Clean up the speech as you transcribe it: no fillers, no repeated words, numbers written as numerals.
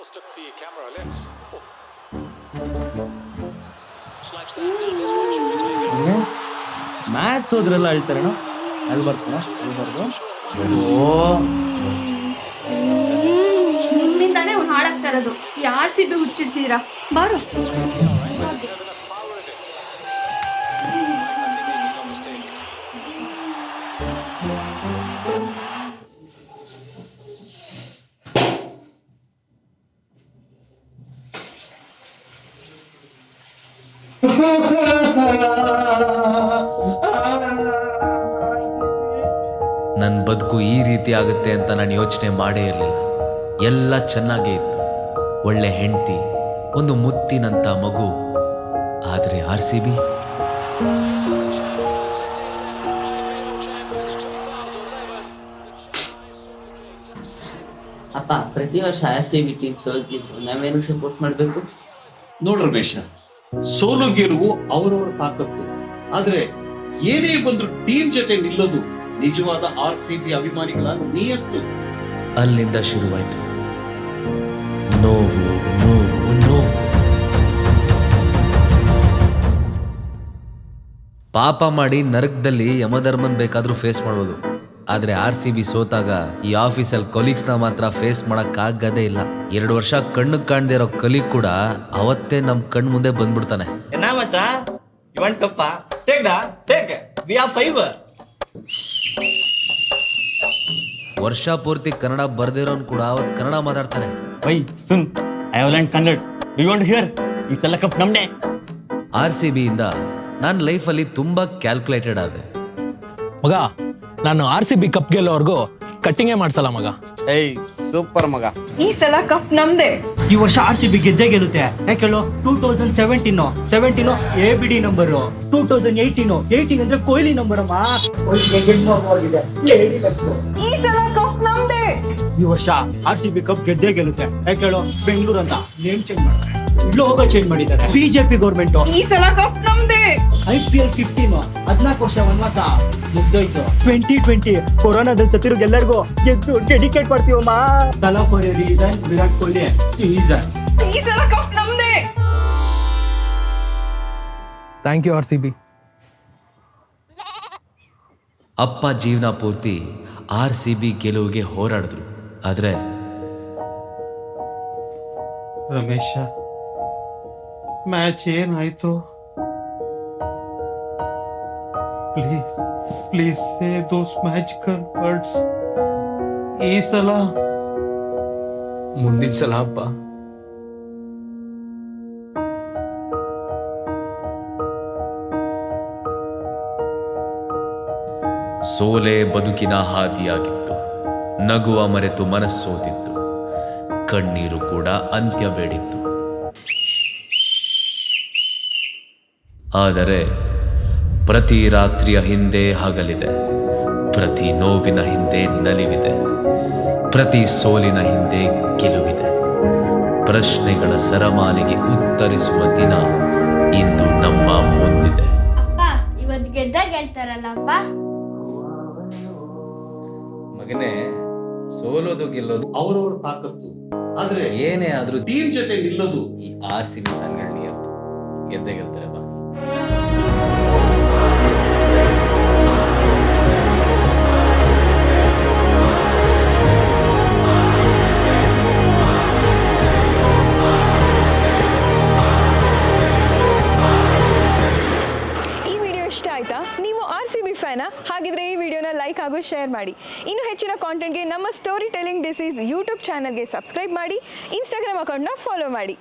mistook the camera lens. Slaps that down. This one should be taken. Match ಹೋದ್ರೆಲ್ಲ ಹೇಳ್ತಾರೇನೋ ಅಲ್ಲಿ ಬರ್ತಾನ ಅಲ್ಲಿ ಬರ್ದು ನಿಮ್ಮಿಂದಾನೇ ಅವ್ನು ಹಾಳಾಗ್ತಾ ಇರೋದು. ಈ RCB ಹುಚ್ಚಿಡ್ಸಿದೀರಾ ಬಾರು. ನನ್ನ ಬದುಕು ಈ ರೀತಿ ಆಗುತ್ತೆ ಅಂತ ನಾನು ಯೋಚನೆ ಮಾಡೇ ಇರಲಿಲ್ಲ. ಎಲ್ಲ ಚೆನ್ನಾಗೇ ಇತ್ತು, ಒಳ್ಳೆ ಹೆಂಡತಿ, ಒಂದು ಮುತ್ತಿನಂಥ ಮಗು. ಆದರೆ RCB ಅಪ್ಪ, ಪ್ರತಿ ವರ್ಷ RCB ಟೀಮ್ ಸೋಲ್ತಿದ್ರು, ನಾವೇನು ಸಪೋರ್ಟ್ ಮಾಡಬೇಕು? ನೋಡ್ ರಮೇಶ, ಸೋಲು ಗೆಲುವು ಅವರವರ ತಾಕತ್ತು. ಆದ್ರೆ ಏನೇ ಬಂದ್ರು ಟೀಮ್ ಜೊತೆ ನಿಲ್ಲೋದು ನಿಜವಾದ RCB ಅಭಿಮಾನಿಗಳ ನಿಯತ್ತು. ಅಲ್ಲಿಂದ ಶುರುವಾಯಿತು ನೋವು ನೋವು ನೋವು. ಪಾಪ ಮಾಡಿ ನರಕದಲ್ಲಿ ಯಮಧರ್ಮನ್ ಬೇಕಾದರೂ ಫೇಸ್ ಮಾಡ್ಬೋದು. ಆದರೆ RCB ಸೋತಾಗ ಈ ಆಫೀಸಲ್ಲಿ ಕೊಲೀಗ್ಸ್ನ ಮಾತ್ರ ಫೇಸ್ ಮಾಡೋಕ್ಕಾಗದೇ ಇಲ್ಲ. 2 ವರ್ಷ ಕಣ್ಣು ಕಾಣದೇ ಇರೋ ಕಲೀಗ್ ಕೂಡ ಅವತ್ತೇ ನಮ್ಮ ಕಣ್ಣು ಮುಂದೆ ಬಂದ್ಬಿಡ್ತಾನೆ. என்ன மச்சான் இவன் கப்பா டேக்டா டேக் வி ஆர் 5 ವರ್ಷ ಪೂರ್ತಿ ಕನ್ನಡ ಬರ್ದಿರೋನ್ ಕೂಡ ಅವತ್ತು ಕನ್ನಡ ಮಾತಾಡ್ತಾನೆ. Why soon I have learn Kannada, do you want to hear? ಈ ಸಲ ಕಪ್ ನಮ್ದೇ. RCB ಇಂದ ನನ್ನ ಲೈಫಲ್ಲಿ ತುಂಬ ಕ್ಯಾಲ್ಕುಲೇಟೆಡ್ ಆದೆ. ಮಗ, ನಾನು RCB ಕಪ್ ಗೆಲ್ಲೋವರೆಗೂ ಕಟ್ಟಿಂಗೇ ಮಾಡ್ಸಲ್ಲ ಮಗ. ಏಯ್ ಸೂಪರ್ ಮಗ. ಈ ಸಲ ಕಪ್ ನಮ್ದೇ. ಈ ವರ್ಷ RCB ಗೆದ್ದೇ ಗೆಲ್ಲುತ್ತೆ. ಯಾಕೆ ಹೇಳು? 2017 ABD ನಂಬರು, 2018 ಅಂದ್ರೆ ಕೊಹ್ಲಿ ನಂಬರ್ ಅಮ್ಮ. ಈ ಸಲ ಕಪ್ ನಮ್ದೇ. ಈ ವರ್ಷ RCB ಕಪ್ ಗೆದ್ದೇ ಗೆಲ್ಲುತ್ತೆ. ಯಾಕೆ ಹೇಳು? ಬೆಂಗಳೂರು ಅಂತ ನೇಮ್ ಚೇಂಜ್ ಮಾಡ್ತಾರೆ, ಲೋಗೋ ಚೇಂಜ್ ಮಾಡಿದ್ದಾರೆ. BJP government. ಈ ಸಲ ಕಪ್ ನಮ್ದೇ. IPL 15 14 ವರ್ಷ ವನವಾಸ ಮುಗ್ದೋಯ್ತು. 2020 ಕೊರೋನಾದಲ್ಲಿ ಸತ್ತಿರೋ ಎಲ್ಲರಿಗೂ ಗೆದ್ದು ಡೆಡಿಕೇಟ್ ಮಾಡ್ತೀವಮ್ಮ. Thala for a reason, Virat Kohli season. ಈ ಸಲ ಕಪ್ ನಮ್ದೇ. Thank you RCB. ಅಪ್ಪ ಜೀವನ ಪೂರ್ತಿ RCB ಗೆಲುವಿಗೆ ಹೋರಾಡಿದ್ರು. ಆದರೆ ರಮೇಶ, ಮ್ಯಾಚ್ ಏನಾಯ್ತು? Please say those magical words. ಈ ಸಲ ಮುಂದಿನ ಸಲ ಅಪ್ಪ. ಸೋಲೆ ಬದುಕಿನ ಹಾದಿಯಾಗಿತ್ತು. ನಗುವ ಮರೆತು ಮನಸ್ಸೋದಿತ್ತು. ಕಣ್ಣೀರು ಕೂಡ ಅಂತ್ಯ ಬೇಡಿತ್ತು. ಆದರೆ ಪ್ರತಿ ರಾತ್ರಿಯ ಹಿಂದೆ ಹಗಲಿದೆ, ಪ್ರತಿ ನೋವಿನ ಹಿಂದೆ ನಲಿವಿದೆ, ಪ್ರತಿ ಸೋಲಿನ ಹಿಂದೆ ಗೆಲುವಿದೆ. ಪ್ರಶ್ನೆಗಳ ಸರಮಾಲೆಗೆ ಉತ್ತರಿಸುವ ದಿನ ಇಂದು ನಮ್ಮ ಮುಂದಿದೆ. ಅಪ್ಪ, ಇವತ್ತು ಗೆದ್ದಾಗ ಹೇಳ್ತಾರಲ್ಲ ಅಪ್ಪ. ಮಗನೇ, ಸೋಲೋದು ಗೆಲ್ಲೋದು ಅವರವರ ತಾಕತ್ತು. ಆದ್ರೆ ಏನೇ ಆದ್ರೂ ಟೀಮ್ ಜೊತೆ ನಿಲ್ಲೋದು ಈ RCB ಫ್ಯಾನ್ಗಳ ನಿಯತ್ತು. ಗೆದ್ದೇ ಗೆಲ್ತಾರೆ ಬಾ. ನೀವು RCB ಫ್ಯಾನಾ? ಹಾಗಿದ್ರೆ ಈ ವಿಡಿಯೋನ ಲೈಕ್ ಹಾಗೂ ಶೇರ್ ಮಾಡಿ. ಇನ್ನು ಹೆಚ್ಚಿನ ಕಾಂಟೆಂಟ್ಗೆ ನಮ್ಮ ಸ್ಟೋರಿ ಟೆಲ್ಲಿಂಗ್ ಡಿಸೀಸ್ ಯೂಟ್ಯೂಬ್ ಚಾನಲ್ಗೆ ಸಬ್ಸ್ಕ್ರೈಬ್ ಮಾಡಿ, ಇನ್ಸ್ಟಾಗ್ರಾಮ್ ಅಕೌಂಟ್ನ ಫಾಲೋ ಮಾಡಿ.